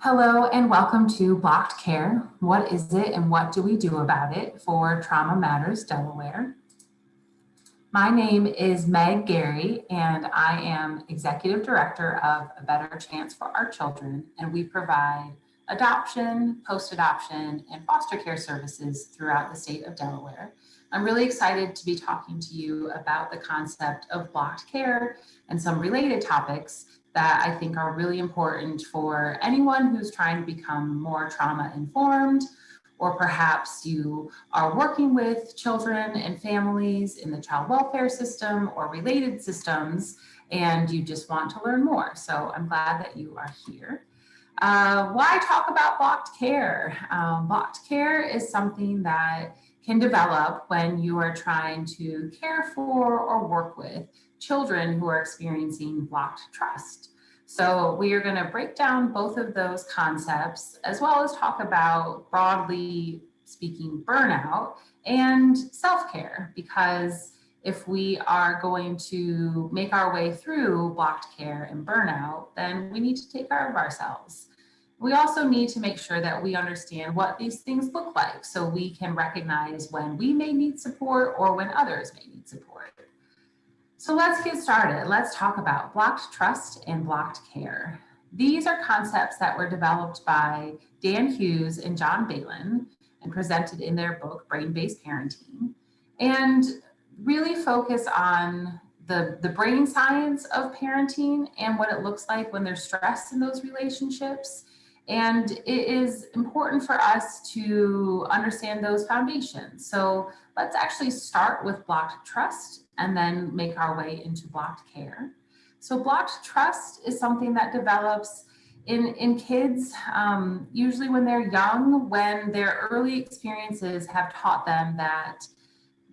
Hello and welcome to Blocked Care. What is it and what do we do about it for Trauma Matters Delaware? My name is Meg Gary and I am Executive Director of A Better Chance for Our Children, and we provide adoption, post-adoption, and foster care services throughout the state of Delaware. I'm really excited to be talking to you about the concept of blocked care and some related topics that I think are really important for anyone who's trying to become more trauma informed, or perhaps you are working with children and families in the child welfare system or related systems, and you just want to learn more. So I'm glad that you are here. Why talk about blocked care? Blocked care is something that can develop when you are trying to care for or work with children who are experiencing blocked trust. So we are going to break down both of those concepts, as well as talk about, broadly speaking, burnout and self-care, because if we are going to make our way through blocked care and burnout, then we need to take care of ourselves. We also need to make sure that we understand what these things look like so we can recognize when we may need support or when others may need support. So let's get started. Let's talk about blocked trust and blocked care. These are concepts that were developed by Dan Hughes and John Balin and presented in their book, Brain-Based Parenting, and really focus on the brain science of parenting and what it looks like when there's stress in those relationships. And it is important for us to understand those foundations. So let's actually start with blocked trust and then make our way into blocked care. So blocked trust is something that develops in kids, usually when they're young, when their early experiences have taught them that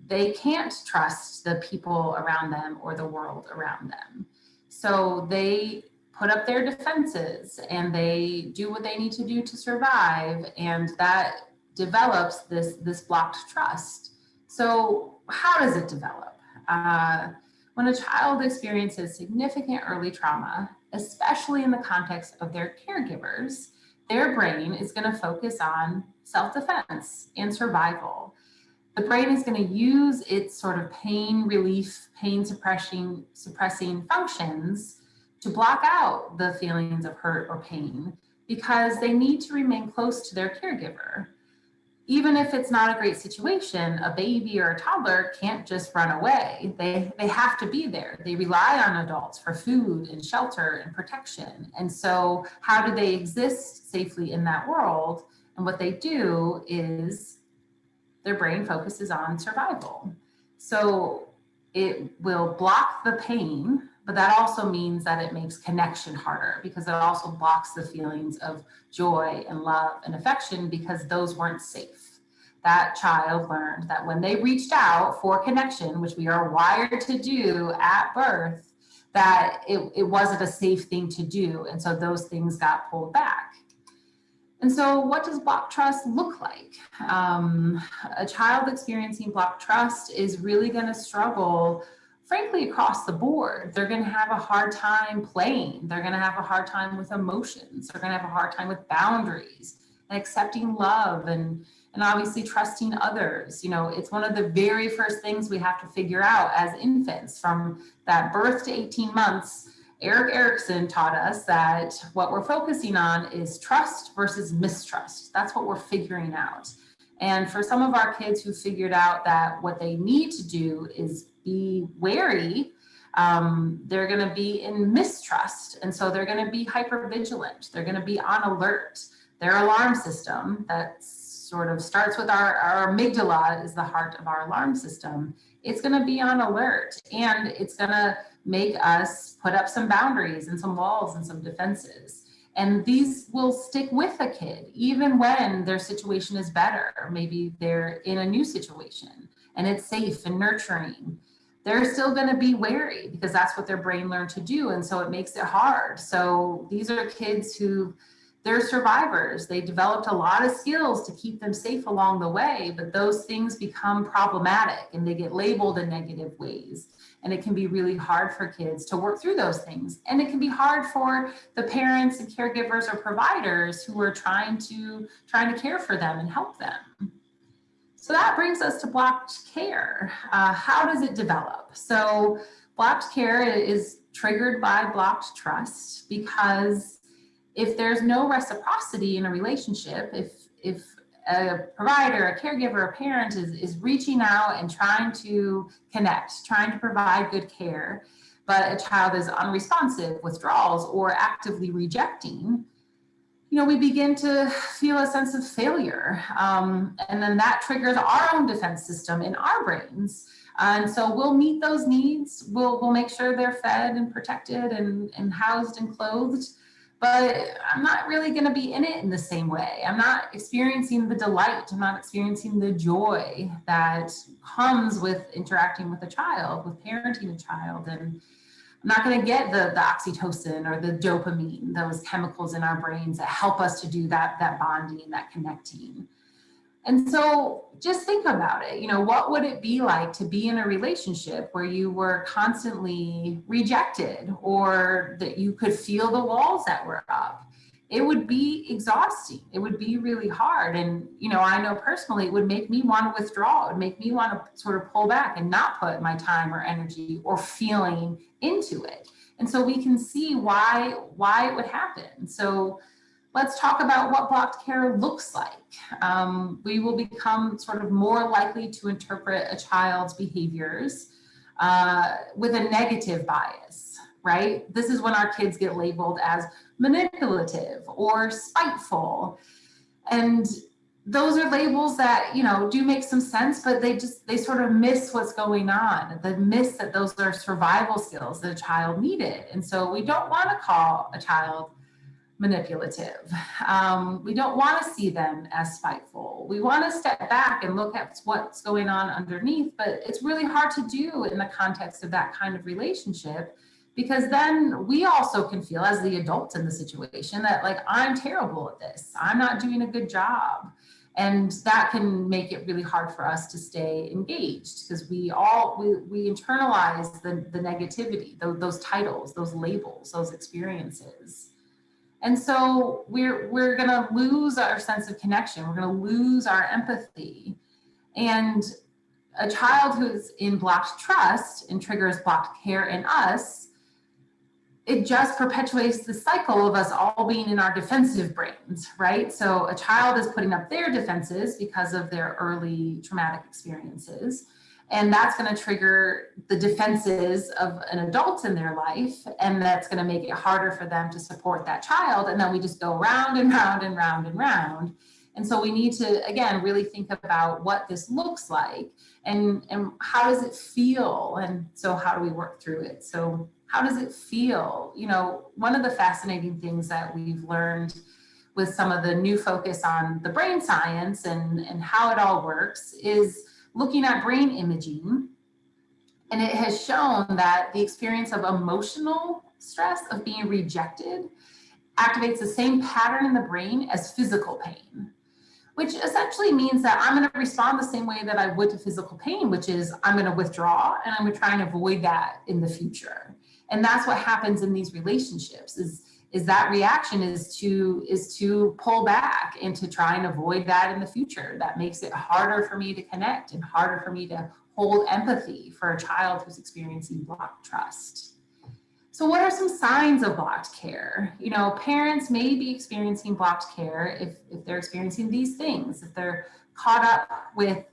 they can't trust the people around them or the world around them. So they put up their defenses and they do what they need to do to survive, and that develops this blocked trust. So how does it develop? When a child experiences significant early trauma, especially in the context of their caregivers, their brain is going to focus on self-defense and survival. The brain is going to use its sort of pain relief, pain suppressing functions to block out the feelings of hurt or pain, because they need to remain close to their caregiver. Even if it's not a great situation, a baby or a toddler can't just run away. They have to be there. They rely on adults for food and shelter and protection. And so how do they exist safely in that world? And what they do is their brain focuses on survival. So it will block the pain, but that also means that it makes connection harder, because it also blocks the feelings of joy and love and affection, because those weren't safe. That child learned that when they reached out for connection, which we are wired to do at birth, that it wasn't a safe thing to do. And so those things got pulled back. And so what does blocked trust look like? A child experiencing blocked trust is really going to struggle, frankly, across the board. They're going to have a hard time playing. They're going to have a hard time with emotions. They're going to have a hard time with boundaries and accepting love and obviously trusting others. You know, it's one of the very first things we have to figure out as infants. From that birth to 18 months, Eric Erickson taught us that what we're focusing on is trust versus mistrust. That's what we're figuring out. And for some of our kids who figured out that what they need to do is be wary, they're going to be in mistrust. And so they're going to be hypervigilant. They're going to be on alert. Their alarm system that sort of starts with our amygdala is the heart of our alarm system. It's going to be on alert, and it's going to make us put up some boundaries and some walls and some defenses. And these will stick with a kid, even when their situation is better. Maybe they're in a new situation and it's safe and nurturing. They're still going to be wary, because that's what their brain learned to do. And so it makes it hard. So these are kids who they're survivors. They developed a lot of skills to keep them safe along the way, but those things become problematic and they get labeled in negative ways. And it can be really hard for kids to work through those things. And it can be hard for the parents and caregivers or providers who are trying to care for them and help them. So that brings us to blocked care. How does it develop? So blocked care is triggered by blocked trust, because if there's no reciprocity in a relationship, if a provider, a caregiver, a parent is reaching out and trying to connect, trying to provide good care, but a child is unresponsive, withdrawals, or actively rejecting, we begin to feel a sense of failure. And then that triggers our own defense system in our brains. And so we'll meet those needs. We'll make sure they're fed and protected and housed and clothed. But I'm not really going to be in it in the same way. I'm not experiencing the delight. I'm not experiencing the joy that comes with interacting with a child, with parenting a child. And I'm not going to get the oxytocin or the dopamine, those chemicals in our brains that help us to do that bonding, that connecting. And so just think about it. What would it be like to be in a relationship where you were constantly rejected, or that you could feel the walls that were up? It would be exhausting. It would be really hard. And, I know personally, it would make me want to withdraw. It would make me want to sort of pull back and not put my time or energy or feeling into it. And so we can see why it would happen. So let's talk about what blocked care looks like. We will become sort of more likely to interpret a child's behaviors with a negative bias, right? This is when our kids get labeled as manipulative or spiteful. And those are labels that, do make some sense, but they sort of miss what's going on. They miss that those are survival skills that a child needed. And so we don't want to call a child manipulative. We don't want to see them as spiteful. We want to step back and look at what's going on underneath, but it's really hard to do in the context of that kind of relationship, because then we also can feel, as the adults in the situation, that I'm terrible at this. I'm not doing a good job. And that can make it really hard for us to stay engaged, because we internalize the negativity, those titles, those labels, those experiences. And so we're going to lose our sense of connection. We're going to lose our empathy. And a child who's in blocked trust and triggers blocked care in us, it just perpetuates the cycle of us all being in our defensive brains, right? So a child is putting up their defenses because of their early traumatic experiences. And that's going to trigger the defenses of an adult in their life. And that's going to make it harder for them to support that child. And then we just go round and round and round and round. And so we need to, again, really think about what this looks like and how does it feel? And so how do we work through it? So how does it feel? One of the fascinating things that we've learned with some of the new focus on the brain science and how it all works is looking at brain imaging. And it has shown that the experience of emotional stress, of being rejected, activates the same pattern in the brain as physical pain, which essentially means that I'm going to respond the same way that I would to physical pain, which is I'm going to withdraw and I'm going to try and avoid that in the future. And that's what happens in these relationships is that reaction is to pull back and to try and avoid that in the future. That makes it harder for me to connect and harder for me to hold empathy for a child who's experiencing blocked trust. So what are some signs of blocked care? Parents may be experiencing blocked care if they're experiencing these things, if they're caught up with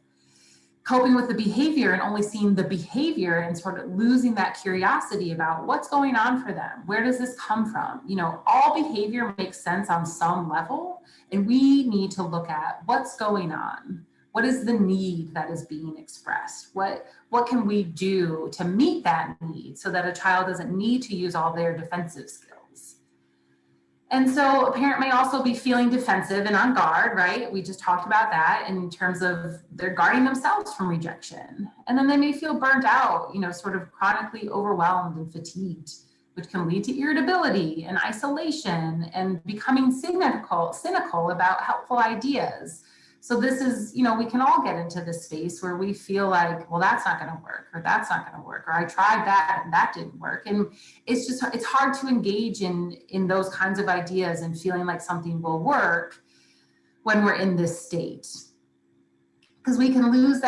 coping with the behavior and only seeing the behavior and sort of losing that curiosity about what's going on for them. Where does this come from? All behavior makes sense on some level, and we need to look at what's going on. What is the need that is being expressed? What can we do to meet that need so that a child doesn't need to use all their defensive skills? And so a parent may also be feeling defensive and on guard, right? We just talked about that in terms of they're guarding themselves from rejection. And then they may feel burnt out, sort of chronically overwhelmed and fatigued. which can lead to irritability and isolation and becoming cynical about helpful ideas. So this is, we can all get into this space where we feel like, well, that's not going to work, or that's not going to work, or I tried that and that didn't work. And it's hard to engage in those kinds of ideas and feeling like something will work when we're in this state. Because we can lose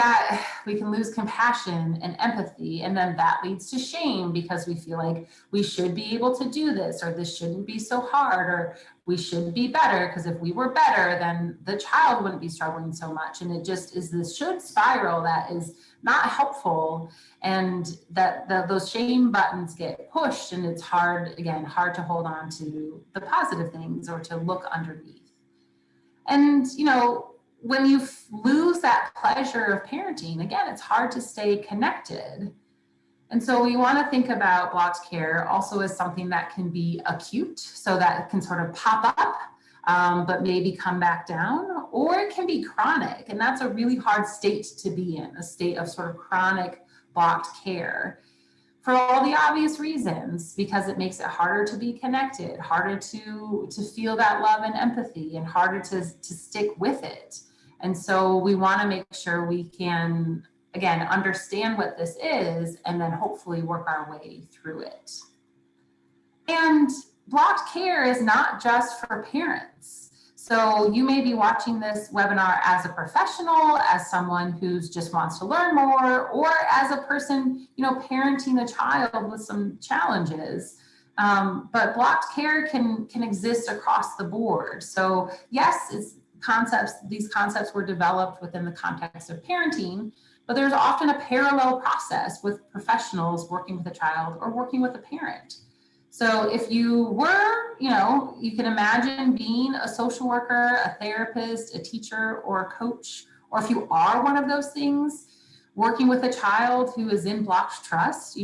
compassion and empathy, and then that leads to shame because we feel like we should be able to do this, or this shouldn't be so hard, or we should be better, because if we were better, then the child wouldn't be struggling so much. And it just is this should spiral that is not helpful, and that those shame buttons get pushed, and it's hard to hold on to the positive things or to look underneath. And, when you lose that pleasure of parenting, again, it's hard to stay connected. And so we want to think about blocked care also as something that can be acute, so that it can sort of pop up, but maybe come back down, or it can be chronic. And that's a really hard state to be in, a state of sort of chronic blocked care, for all the obvious reasons, because it makes it harder to be connected, harder to feel that love and empathy, and harder to stick with it. And so we want to make sure we can, again, understand what this is, and then hopefully work our way through it. And blocked care is not just for parents. So you may be watching this webinar as a professional, as someone who just wants to learn more, or as a person, parenting a child with some challenges. But blocked care can exist across the board. So yes, these concepts were developed within the context of parenting, but there's often a parallel process with professionals working with a child or working with a parent. So if you were, you can imagine being a social worker, a therapist, a teacher, or a coach, or if you are one of those things, working with a child who is in blocked trust,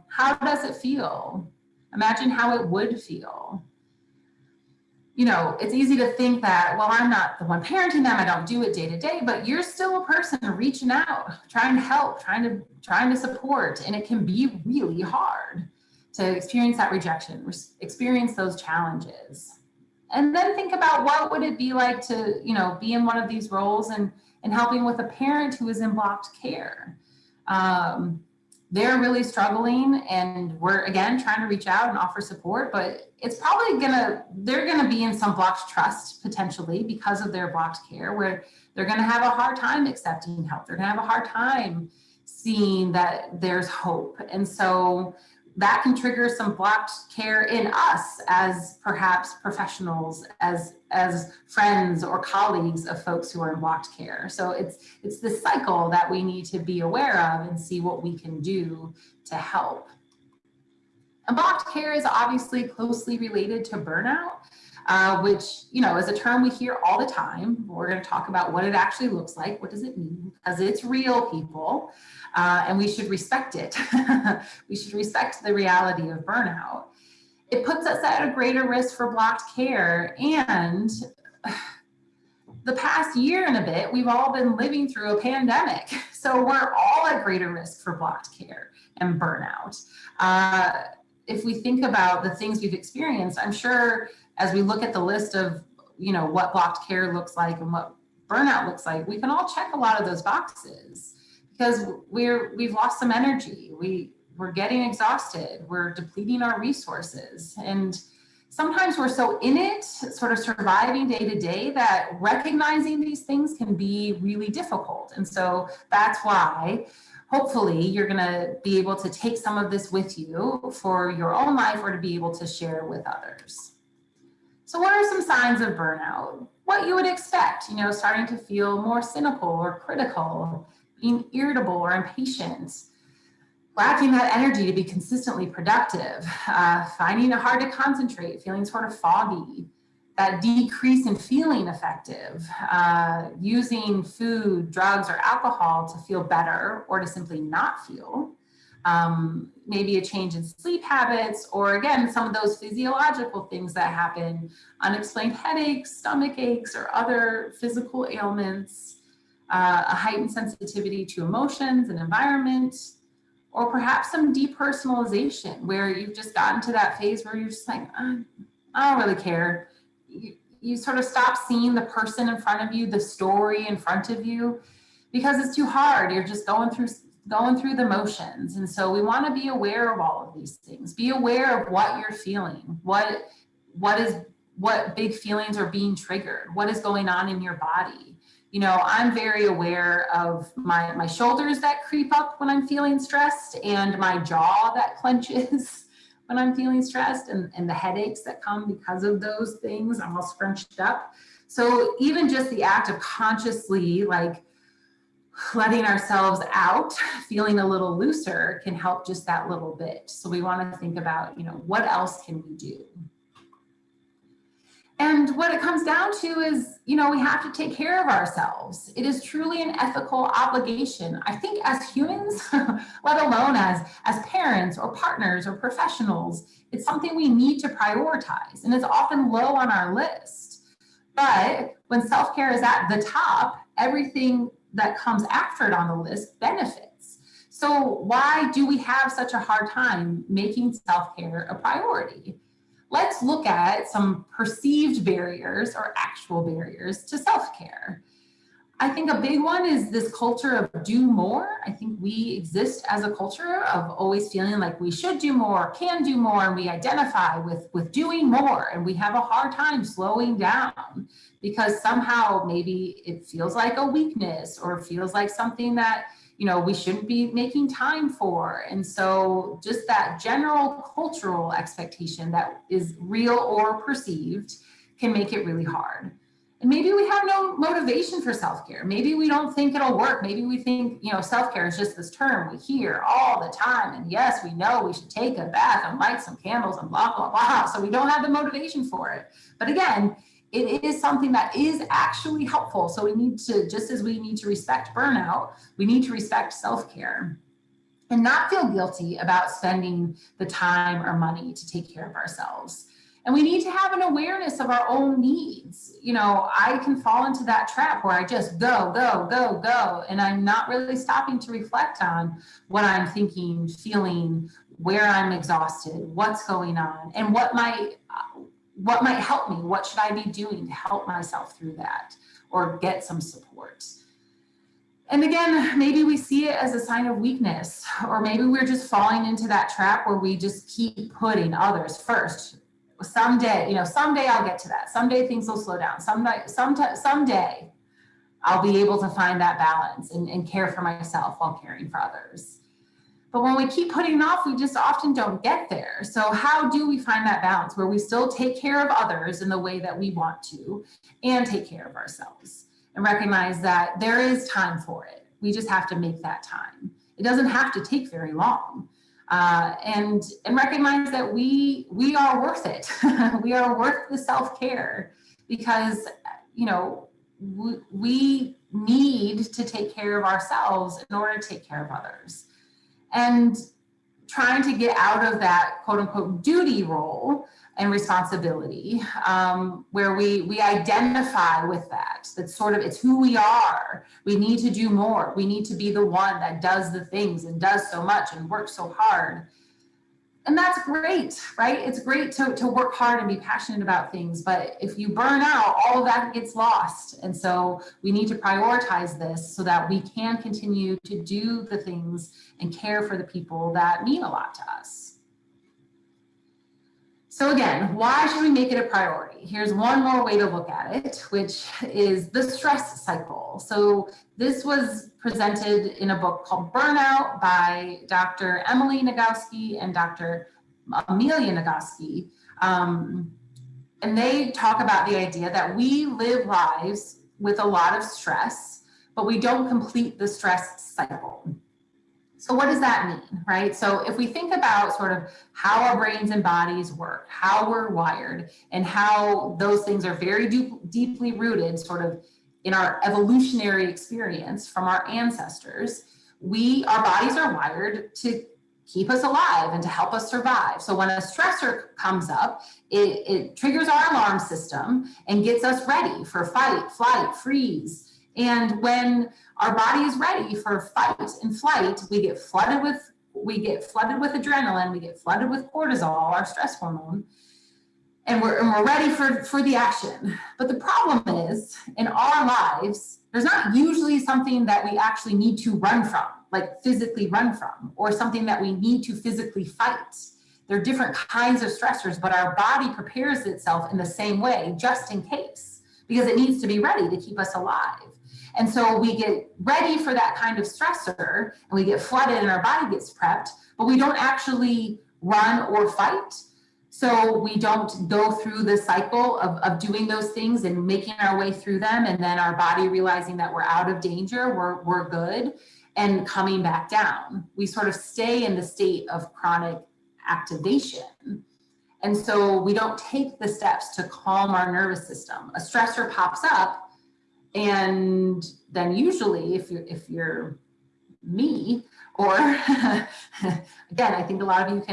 how does it feel? Imagine how it would feel. It's easy to think that, well, I'm not the one parenting them, I don't do it day to day, but you're still a person reaching out, trying to help, trying to support, and it can be really hard to experience that rejection, experience those challenges. And then think about what would it be like to, be in one of these roles and helping with a parent who is in blocked care. They're really struggling, and we're, again, trying to reach out and offer support, but it's probably they're gonna be in some blocked trust potentially because of their blocked care, where they're gonna have a hard time accepting help. They're gonna have a hard time seeing that there's hope. And so that can trigger some blocked care in us as perhaps professionals, as friends or colleagues of folks who are in blocked care. So it's this cycle that we need to be aware of and see what we can do to help. And blocked care is obviously closely related to burnout, which, is a term we hear all the time. We're going to talk about what it actually looks like. What does it mean? Because it's real, people, and we should respect it. We should respect the reality of burnout. It puts us at a greater risk for blocked care. And the past year and a bit, we've all been living through a pandemic. So we're all at greater risk for blocked care and burnout. If we think about the things we've experienced, I'm sure as we look at the list of, what blocked care looks like and what burnout looks like, we can all check a lot of those boxes because we've lost some energy. We're getting exhausted. We're depleting our resources. And sometimes we're so in it, sort of surviving day to day, that recognizing these things can be really difficult. And so that's why hopefully you're going to be able to take some of this with you for your own life or to be able to share with others. So what are some signs of burnout? What you would expect, starting to feel more cynical or critical, being irritable or impatient, lacking that energy to be consistently productive, finding it hard to concentrate, feeling sort of foggy, that decrease in feeling effective, using food, drugs, or alcohol to feel better or to simply not feel, maybe a change in sleep habits, or again, some of those physiological things that happen, unexplained headaches, stomach aches, or other physical ailments, a heightened sensitivity to emotions and environment, or perhaps some depersonalization where you've just gotten to that phase where you're just like, I don't really care. You sort of stop seeing the person in front of you, the story in front of you, because it's too hard. You're just going through the motions. And so we want to be aware of all of these things. Be aware of what you're feeling, what big feelings are being triggered, what is going on in your body. I'm very aware of my shoulders that creep up when I'm feeling stressed, and my jaw that clenches when I'm feeling stressed, and the headaches that come because of those things. I'm all scrunched up. So even just the act of consciously like letting ourselves out, feeling a little looser, can help just that little bit. So we want to think about, what else can we do? And what it comes down to is, we have to take care of ourselves. It is truly an ethical obligation, I think, as humans, let alone as parents or partners or professionals. It's something we need to prioritize, and it's often low on our list. But when self-care is at the top, everything that comes after it on the list benefits. So why do we have such a hard time making self-care a priority? Let's look at some perceived barriers or actual barriers to self-care. I think a big one is this culture of do more. I think we exist as a culture of always feeling like we should do more, can do more, and we identify with doing more, and we have a hard time slowing down because somehow maybe it feels like a weakness or feels like something that we shouldn't be making time for. And so just that general cultural expectation that is real or perceived can make it really hard. And maybe we have no motivation for self-care. Maybe we don't think it'll work. Maybe we think, self-care is just this term we hear all the time. And yes, we know we should take a bath and light some candles and blah, blah, blah. So we don't have the motivation for it. But again, it is something that is actually helpful. So we need to, just as we need to respect burnout, we need to respect self-care and not feel guilty about spending the time or money to take care of ourselves. And we need to have an awareness of our own needs. I can fall into that trap where I just go, go, go, go. And I'm not really stopping to reflect on what I'm thinking, feeling, where I'm exhausted, what's going on, and what might help me. What should I be doing to help myself through that or get some support? And again, maybe we see it as a sign of weakness, or maybe we're just falling into that trap where we just keep putting others first. Someday I'll get to that. Someday things will slow down. Someday I'll be able to find that balance and care for myself while caring for others. But when we keep putting it off, we just often don't get there. So how do we find that balance where we still take care of others in the way that we want to and take care of ourselves and recognize that there is time for it? We just have to make that time. It doesn't have to take very long. And recognize that we are worth it. We are worth the self-care because, we need to take care of ourselves in order to take care of others. And trying to get out of that quote unquote duty role and responsibility, where we identify with that. That's sort of, it's who we are. We need to do more. We need to be the one that does the things and does so much and works so hard. And that's great, right? It's great to work hard and be passionate about things, but if you burn out, all of that gets lost. And so we need to prioritize this so that we can continue to do the things and care for the people that mean a lot to us. So again, why should we make it a priority? Here's one more way to look at it, which is the stress cycle. So this was presented in a book called Burnout by Dr. Emily Nagoski and Dr. Amelia Nagoski. And they talk about the idea that we live lives with a lot of stress, but we don't complete the stress cycle. So what does that mean, right? So if we think about sort of how our brains and bodies work, how we're wired, and how those things are very deeply rooted sort of in our evolutionary experience from our ancestors, our bodies are wired to keep us alive and to help us survive. So when a stressor comes up, it triggers our alarm system and gets us ready for fight, flight, freeze. And when our body is ready for fight and flight, we get flooded with we get flooded with adrenaline, we get flooded with cortisol, our stress hormone, and we're ready for the action. But the problem is, in our lives, there's not usually something that we actually need to run from, like physically run from, or something that we need to physically fight. There are different kinds of stressors, but our body prepares itself in the same way, just in case, because it needs to be ready to keep us alive. And so we get ready for that kind of stressor, and we get flooded and our body gets prepped, but we don't actually run or fight. So we don't go through the cycle of doing those things and making our way through them, and then our body realizing that we're out of danger, we're good, and coming back down. We sort of stay in the state of chronic activation. And so we don't take the steps to calm our nervous system. A stressor pops up, and then usually if you're me, or again, I think a lot of you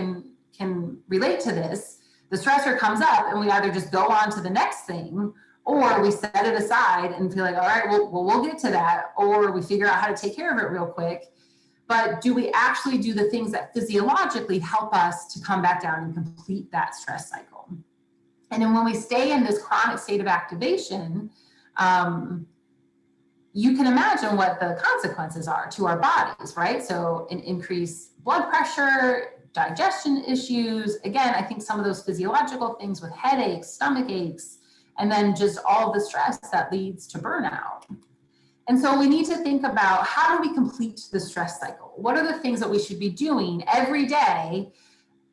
can relate to this, the stressor comes up and we either just go on to the next thing, or we set it aside and feel like, all right, we'll get to that, or we figure out how to take care of it real quick. But do we actually do the things that physiologically help us to come back down and complete that stress cycle? And then when we stay in this chronic state of activation, you can imagine what the consequences are to our bodies, right? So an increased blood pressure, digestion issues. Again, I think some of those physiological things with headaches, stomach aches, and then just all the stress that leads to burnout. And so we need to think about, how do we complete the stress cycle? What are the things that we should be doing every day,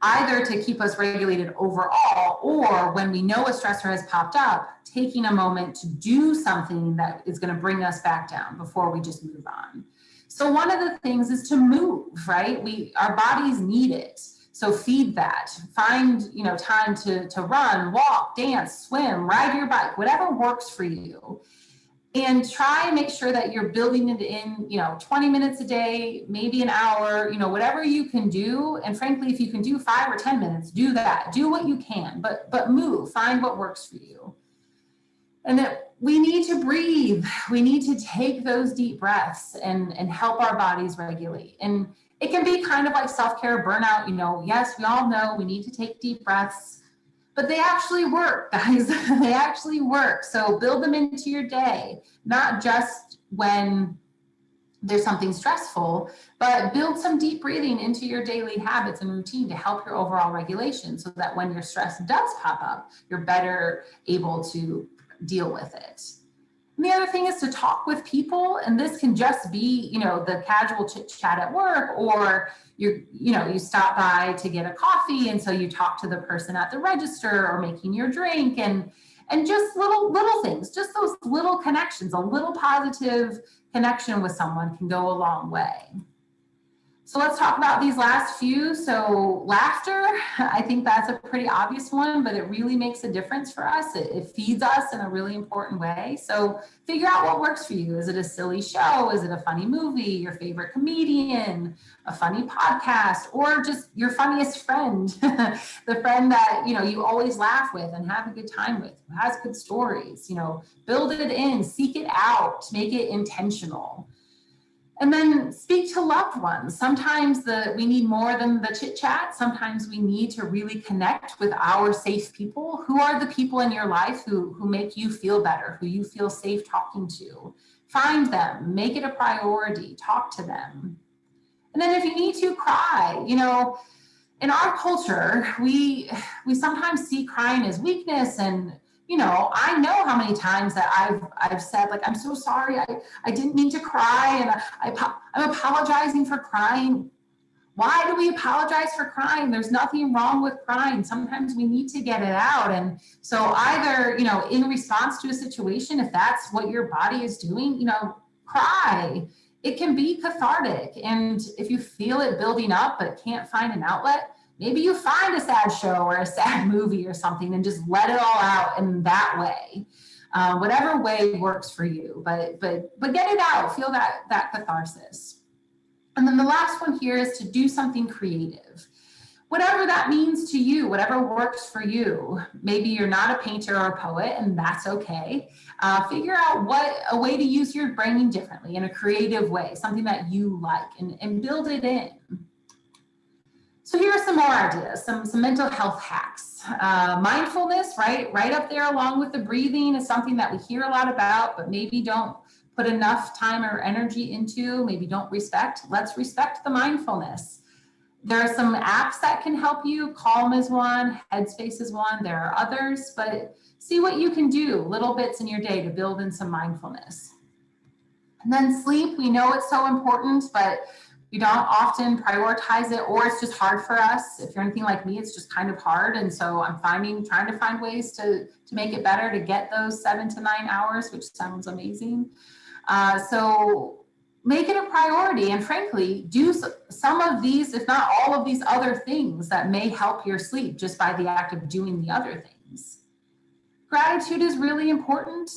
either to keep us regulated overall, or when we know a stressor has popped up, taking a moment to do something that is going to bring us back down before we just move on. So one of the things is to move, right? Our bodies need it. So feed that. Find, time to run, walk, dance, swim, ride your bike, whatever works for you. And try and make sure that you're building it in, 20 minutes a day, maybe an hour, whatever you can do. And frankly, if you can do 5 or 10 minutes, do that. Do what you can, but move, find what works for you. And that we need to breathe. We need to take those deep breaths and help our bodies regulate. And it can be kind of like self-care burnout. Yes, we all know we need to take deep breaths, but they actually work, guys. They actually work. So build them into your day, not just when there's something stressful, but build some deep breathing into your daily habits and routine to help your overall regulation, so that when your stress does pop up, you're better able to deal with it. And the other thing is to talk with people, and this can just be, the casual chit chat at work, or you stop by to get a coffee, and so you talk to the person at the register or making your drink, and just little things, just those little connections. A little positive connection with someone can go a long way. So let's talk about these last few. So laughter, I think that's a pretty obvious one, but it really makes a difference for us. It feeds us in a really important way. So figure out what works for you. Is it a silly show? Is it a funny movie? Your favorite comedian? A funny podcast? Or just your funniest friend? The friend that, you always laugh with and have a good time with, who has good stories. Build it in, seek it out, make it intentional. And then speak to loved ones. Sometimes we need more than the chit chat. Sometimes we need to really connect with our safe people. Who are the people in your life who make you feel better, who you feel safe talking to? Find them, make it a priority, talk to them. And then if you need to, cry. In our culture, we sometimes see crying as weakness, and I know how many times that I've said, like, I'm so sorry, I didn't mean to cry, and I'm apologizing for crying. Why do we apologize for crying? There's nothing wrong with crying. Sometimes we need to get it out. And so either, in response to a situation, if that's what your body is doing, cry. It can be cathartic. And if you feel it building up but can't find an outlet, maybe you find a sad show or a sad movie or something and just let it all out in that way. Whatever way works for you, but get it out, feel that catharsis. And then the last one here is to do something creative. Whatever that means to you, whatever works for you. Maybe you're not a painter or a poet, and that's okay. Figure out a way to use your brain differently in a creative way, something that you like, and build it in. So here are some more ideas, some mental health hacks. Mindfulness, right up there along with the breathing is something that we hear a lot about, but maybe don't put enough time or energy into, maybe don't respect. Let's respect the mindfulness. There are some apps that can help you. Calm is one, Headspace is one, there are others, but see what you can do, little bits in your day to build in some mindfulness. And then sleep, we know it's so important, but we don't often prioritize it, or it's just hard for us. If you're anything like me, it's just kind of hard. And so I'm trying to find ways to make it better, to get those 7 to 9 hours, which sounds amazing. So make it a priority, and frankly, do some of these, if not all of these other things that may help your sleep just by the act of doing the other things. Gratitude is really important.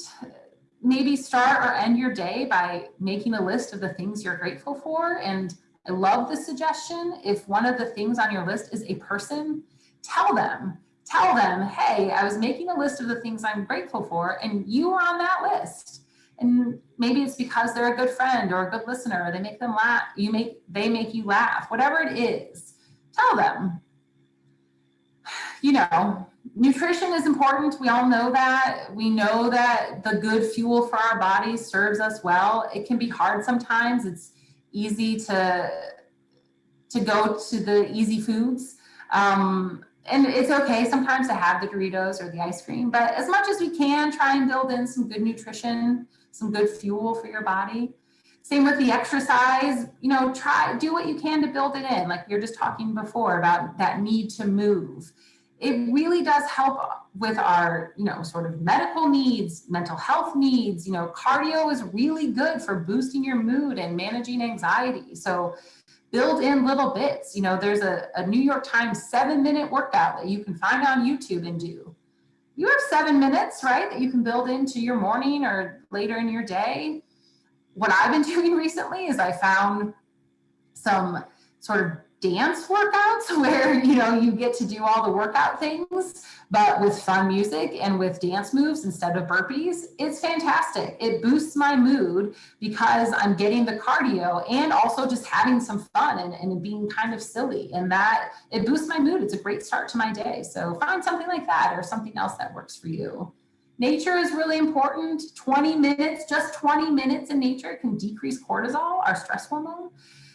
Maybe start or end your day by making a list of the things you're grateful for. And I love the suggestion. If one of the things on your list is a person, tell them, hey, I was making a list of the things I'm grateful for, and you were on that list. And maybe it's because they're a good friend or a good listener, or they make them laugh, they make you laugh, whatever it is, tell them. You know, nutrition is important. We all know that. We know that the good fuel for our bodies serves us well. It can be hard sometimes. It's easy to go to the easy foods. And it's okay sometimes to have the Doritos or the ice cream, but as much as we can, try and build in some good nutrition, some good fuel for your body. Same with the exercise, do what you can to build it in. Like we were just talking before about that need to move. It really does help with our, sort of medical needs, mental health needs. Cardio is really good for boosting your mood and managing anxiety. So build in little bits. There's a New York Times 7-minute workout that you can find on YouTube and do. You have 7 minutes, right, that you can build into your morning or later in your day. What I've been doing recently is I found some sort of dance workouts where, you get to do all the workout things, but with fun music and with dance moves instead of burpees. It's fantastic. It boosts my mood because I'm getting the cardio and also just having some fun and being kind of silly, and that it boosts my mood. It's a great start to my day. So find something like that or something else that works for you. Nature is really important. 20 minutes, just 20 minutes in nature can decrease cortisol, our stress hormone.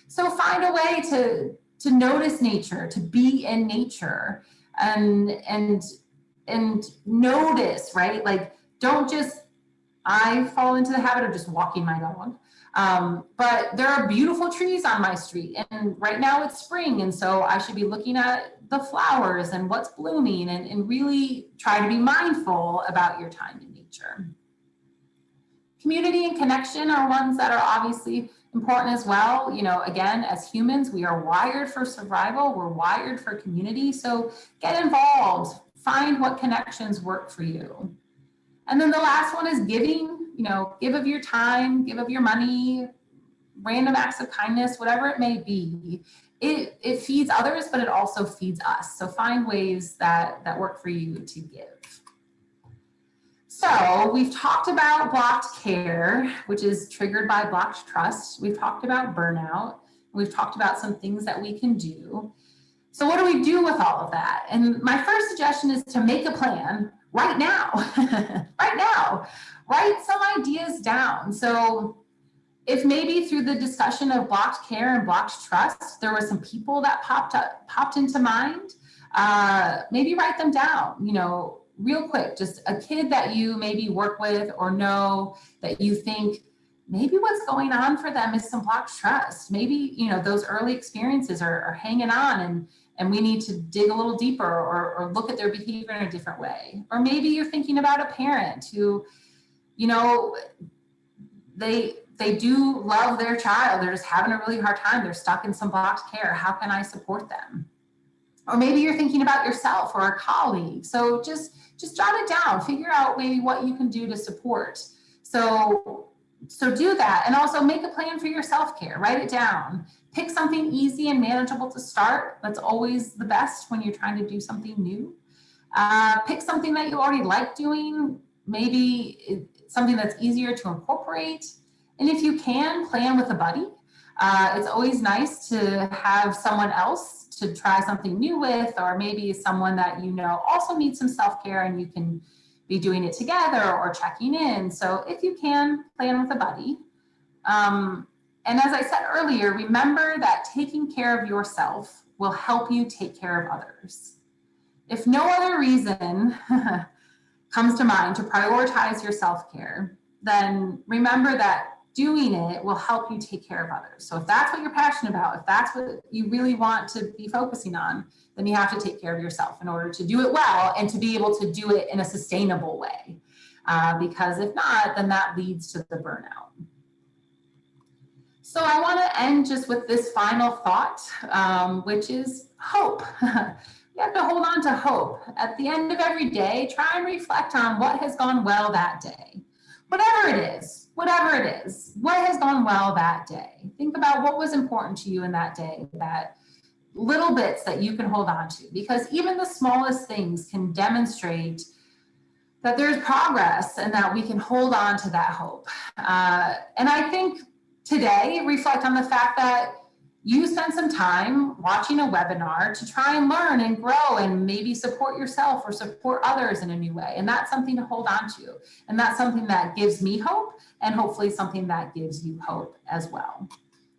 So find a way to notice nature, to be in nature, and notice, right? Like, don't just, I fall into the habit of just walking my dog. But there are beautiful trees on my street, and right now it's spring, and so I should be looking at the flowers and what's blooming, and really try to be mindful about your time in nature. Community and connection are ones that are obviously important as well. Again, as humans, we are wired for survival. We're wired for community. So get involved, find what connections work for you. And then the last one is giving. Give of your time, give of your money, random acts of kindness, whatever it may be. It feeds others, but it also feeds us. So find ways that work for you to give. So we've talked about blocked care, which is triggered by blocked trust. We've talked about burnout. We've talked about some things that we can do. So what do we do with all of that? And my first suggestion is to make a plan right now. Right now. Write some ideas down. So if maybe through the discussion of blocked care and blocked trust, there were some people that popped into mind, maybe write them down, real quick. Just a kid that you maybe work with or know that you think maybe what's going on for them is some blocked trust. Maybe, those early experiences are hanging on, and we need to dig a little deeper or look at their behavior in a different way. Or maybe you're thinking about a parent who, they do love their child. They're just having a really hard time. They're stuck in some blocked care. How can I support them? Or maybe you're thinking about yourself or a colleague. So just jot it down. Figure out maybe what you can do to support. So do that. And also make a plan for your self-care. Write it down. Pick something easy and manageable to start. That's always the best when you're trying to do something new. Pick something that you already like doing. Maybe something that's easier to incorporate. And if you can, plan with a buddy. It's always nice to have someone else to try something new with, or maybe someone that you know also needs some self-care and you can be doing it together or checking in. So if you can, plan with a buddy. And as I said earlier, remember that taking care of yourself will help you take care of others. If no other reason comes to mind to prioritize your self-care, then remember that doing it will help you take care of others. So if that's what you're passionate about, if that's what you really want to be focusing on, then you have to take care of yourself in order to do it well and to be able to do it in a sustainable way. Because if not, then that leads to the burnout. So I want to end just with this final thought, which is hope. You have to hold on to hope. At the end of every day, try and reflect on what has gone well that day. Whatever it is, what has gone well that day. Think about what was important to you in that day, that little bits that you can hold on to, because even the smallest things can demonstrate that there's progress and that we can hold on to that hope. And I think today, reflect on the fact that you spent some time watching a webinar to try and learn and grow and maybe support yourself or support others in a new way. And that's something to hold on to. And that's something that gives me hope, and hopefully something that gives you hope as well.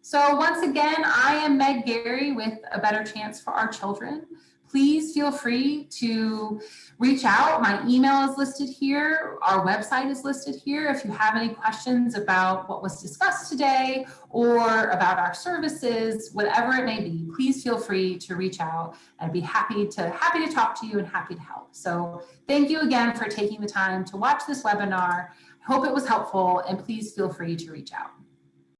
So once again, I am Meg Gary with A Better Chance for Our Children. Please feel free to reach out. My email is listed here. Our website is listed here. If you have any questions about what was discussed today or about our services, whatever it may be, please feel free to reach out. I'd be happy to talk to you and happy to help. So thank you again for taking the time to watch this webinar. I hope it was helpful, and please feel free to reach out.